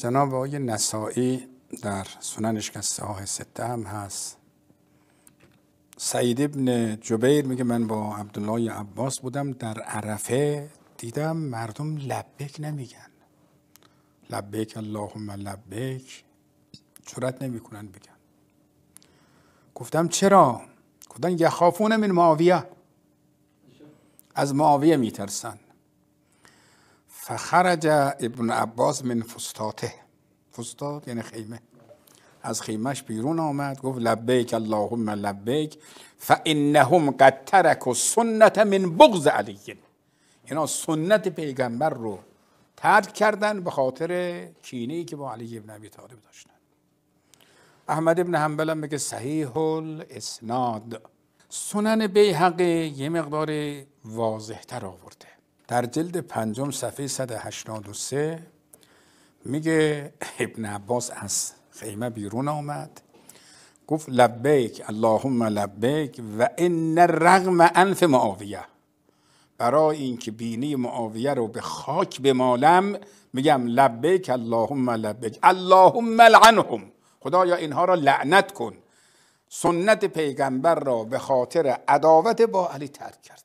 جناب آقای نسائی در سننش که صحاح سته هم هست، سعید ابن جبیر میگه من با عبدالله عباس بودم در عرفه، دیدم مردم لبیک نمیگن، لبیک اللهم لبیک جرأت نمیکنن بگن. گفتم چرا؟ گفتن یخافون من معاویه، از معاویه میترسن. فخرج ابن عباس من فستاته، فستات یعنی خیمه، از خیمهش بیرون آمد، گفت لبیک اللهم لبیک فانهم قد ترکوا السنة من بغض علی، اینا سنت پیغمبر رو ترک کردن به خاطر کینه‌ای که با علی ابن ابی طالب داشتن. احمد ابن حنبل هم میگه صحیح الاسناد. سنن بیهقی یه مقدار واضح تر آورده، در جلد 5 صفحه 183 میگه ابن عباس از خیمه بیرون آمد، گفت لبیک اللهم لبیک و ان رغم انف معاویه، برای اینکه بینی معاویه رو به خاک بمالم میگم لبیک اللهم لبیک اللهم لعنهم، خدایا اینها را لعنت کن. سنت پیغمبر را به خاطر عداوت با علی ترک کرد.